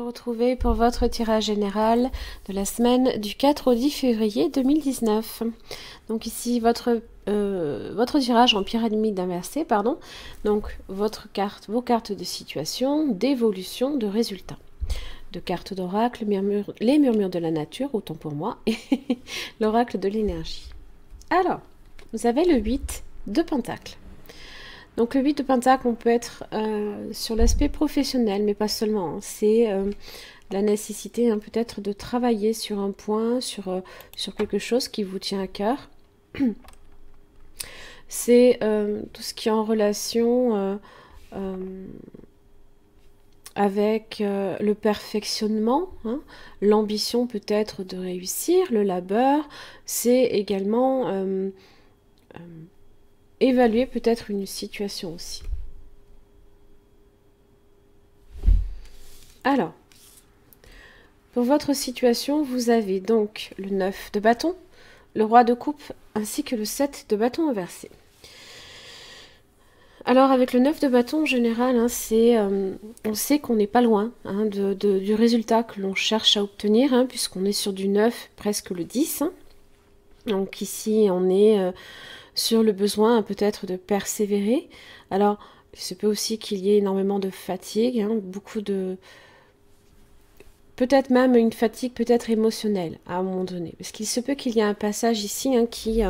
retrouver pour votre tirage général de la semaine du 4 au 10 février 2019. Donc ici votre tirage en pyramide inversée, pardon. Donc vos cartes de situation, d'évolution, de résultats. De cartes d'oracle, les murmures de la nature, autant pour moi, et l'oracle de l'énergie. Alors, vous avez le 8 de Pentacle. Donc le 8 de Pentacle, on peut être sur l'aspect professionnel, mais pas seulement. C'est la nécessité peut-être de travailler sur un point, sur quelque chose qui vous tient à cœur. C'est tout ce qui est en relation avec le perfectionnement, l'ambition peut-être de réussir, le labeur. C'est également évaluer peut-être une situation aussi. Alors, pour votre situation, vous avez donc le 9 de bâton, le roi de coupe, ainsi que le 7 de bâton inversé. Alors, avec le 9 de bâton, en général, on sait qu'on n'est pas loin du résultat que l'on cherche à obtenir, puisqu'on est sur du 9, presque le 10. Donc ici, on est sur le besoin peut-être de persévérer. Alors, il se peut aussi qu'il y ait énormément de fatigue, beaucoup de... Peut-être même une fatigue peut-être émotionnelle à un moment donné. Parce qu'il se peut qu'il y ait un passage ici qui...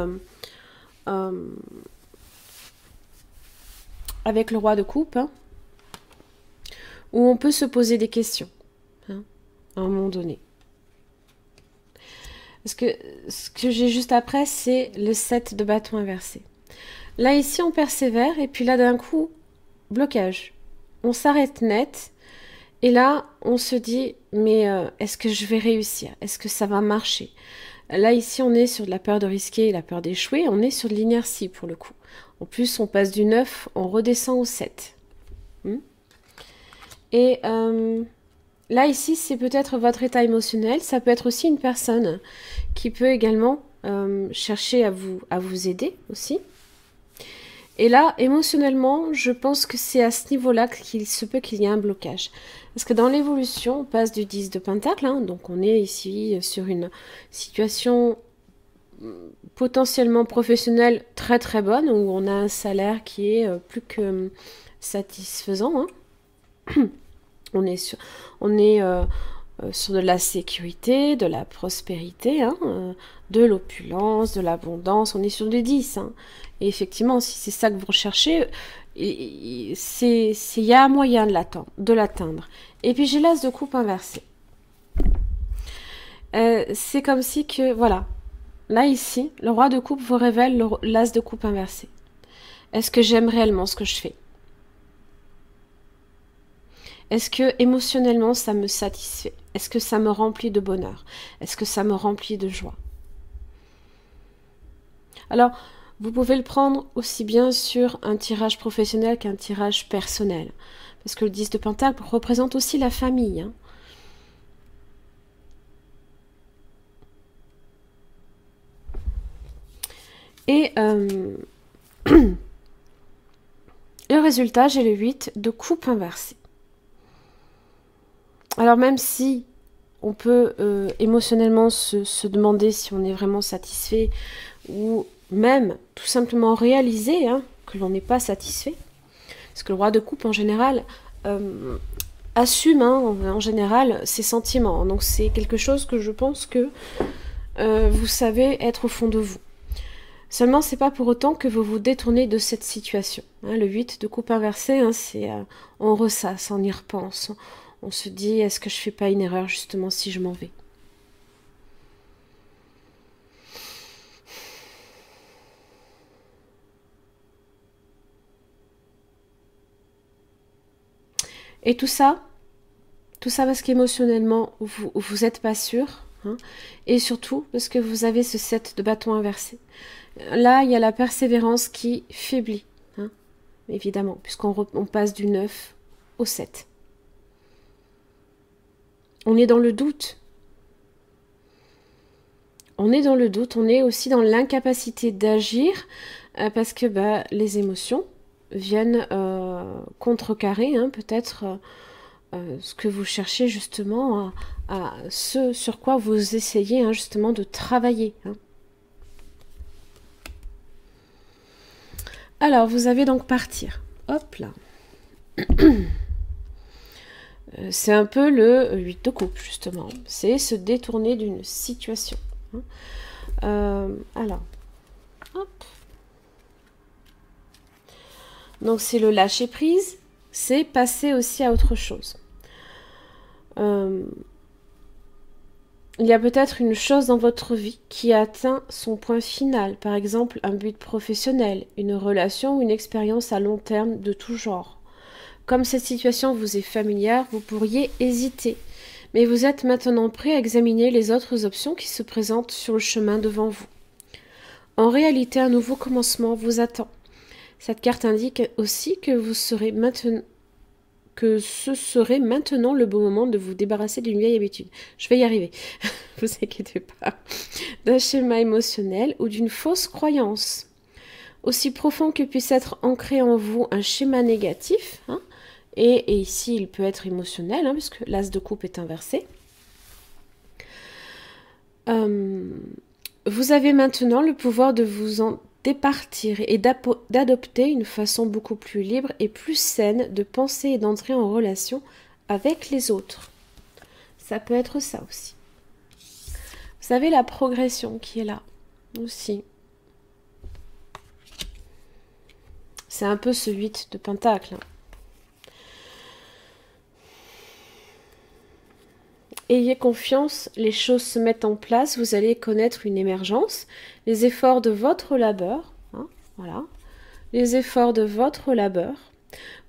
avec le roi de coupe, où on peut se poser des questions, à un moment donné. Parce que ce que j'ai juste après, c'est le 7 de bâton inversé. Là, ici, on persévère, et puis là, d'un coup, blocage. On s'arrête net, et là, on se dit, mais est-ce que je vais réussir? Est-ce que ça va marcher? Là, ici, on est sur de la peur de risquer et la peur d'échouer. On est sur de l'inertie, pour le coup. En plus, on passe du 9, on redescend au 7. Et... là, ici, c'est peut-être votre état émotionnel. Ça peut être aussi une personne qui peut également chercher à vous aider aussi. Et là, émotionnellement, je pense que c'est à ce niveau-là qu'il se peut qu'il y ait un blocage. Parce que dans l'évolution, on passe du 10 de Pentacle. Donc, on est ici sur une situation potentiellement professionnelle très très bonne, où on a un salaire qui est plus que satisfaisant. On est sur de la sécurité, de la prospérité, de l'opulence, de l'abondance. On est sur du 10. Et effectivement, si c'est ça que vous recherchez, il y a un moyen de l'atteindre. Et puis j'ai l'as de coupe inversé. C'est comme si que, voilà, là ici, le roi de coupe vous révèle l'as de coupe inversé. Est-ce que j'aime réellement ce que je fais ? Est-ce que émotionnellement ça me satisfait? Est-ce que ça me remplit de bonheur? Est-ce que ça me remplit de joie? Alors, vous pouvez le prendre aussi bien sur un tirage professionnel qu'un tirage personnel. Parce que le 10 de Pentacle représente aussi la famille. Et le résultat, j'ai le 8 de coupe inversée. Alors même si on peut émotionnellement se demander si on est vraiment satisfait, ou même tout simplement réaliser que l'on n'est pas satisfait, parce que le roi de coupe en général assume en général ses sentiments, donc c'est quelque chose que je pense que vous savez être au fond de vous. Seulement, c'est pas pour autant que vous vous détournez de cette situation. Le 8 de coupe inversée, c'est on ressasse, on y repense. On se dit, est-ce que je fais pas une erreur justement si je m'en vais? Et tout ça parce qu'émotionnellement, vous n'êtes pas sûr. Et surtout parce que vous avez ce 7 de bâton inversé. Là, il y a la persévérance qui faiblit, évidemment, puisqu'on passe du 9 au 7. On est dans le doute. On est dans le doute, on est aussi dans l'incapacité d'agir parce que les émotions viennent contrecarrer peut-être ce que vous cherchez justement, à ce sur quoi vous essayez hein, justement de travailler. Hein. Alors, vous avez donc partir. Hop là. C'est un peu le 8 de coupe, justement. C'est se détourner d'une situation. Alors, hop. Donc, c'est le lâcher prise. C'est passer aussi à autre chose. Il y a peut-être une chose dans votre vie qui a atteint son point final. Par exemple, un but professionnel, une relation ou une expérience à long terme de tout genre. Comme cette situation vous est familière, vous pourriez hésiter. Mais vous êtes maintenant prêt à examiner les autres options qui se présentent sur le chemin devant vous. En réalité, un nouveau commencement vous attend. Cette carte indique aussi que ce serait maintenant le bon moment de vous débarrasser d'une vieille habitude. Je vais y arriver, vous inquiétez pas. D'un schéma émotionnel ou d'une fausse croyance. Aussi profond que puisse être ancré en vous un schéma négatif, hein, et ici il peut être émotionnel, hein, puisque l'as de coupe est inversé. Vous avez maintenant le pouvoir de vous en départir et d'adopter une façon beaucoup plus libre et plus saine de penser et d'entrer en relation avec les autres. Ça peut être ça aussi. Vous avez la progression qui est là aussi. C'est un peu ce 8 de Pentacle. Ayez confiance, les choses se mettent en place, vous allez connaître une émergence. Les efforts de votre labeur, hein, voilà, les efforts de votre labeur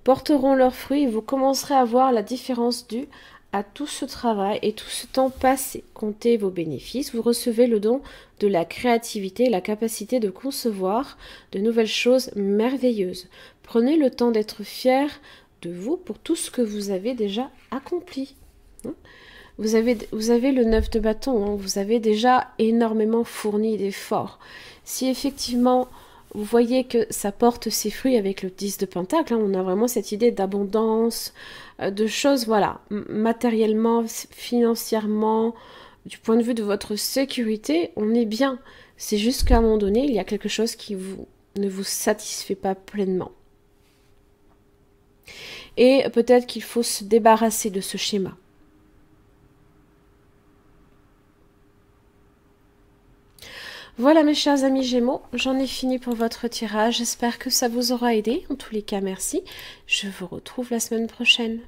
porteront leurs fruits et vous commencerez à voir la différence due à tout ce travail et tout ce temps passé. Comptez vos bénéfices, vous recevez le don de la créativité et la capacité de concevoir de nouvelles choses merveilleuses. Prenez le temps d'être fier de vous pour tout ce que vous avez déjà accompli. Hein. Vous avez le 9 de bâton, hein, vous avez déjà énormément fourni d'efforts. Si effectivement vous voyez que ça porte ses fruits avec le 10 de pentacle, hein, on a vraiment cette idée d'abondance, de choses, voilà, matériellement, financièrement, du point de vue de votre sécurité, on est bien. C'est juste qu'à un moment donné, il y a quelque chose qui ne vous satisfait pas pleinement. Et peut-être qu'il faut se débarrasser de ce schéma. Voilà mes chers amis Gémeaux, j'en ai fini pour votre tirage. J'espère que ça vous aura aidé. En tous les cas, merci. Je vous retrouve la semaine prochaine.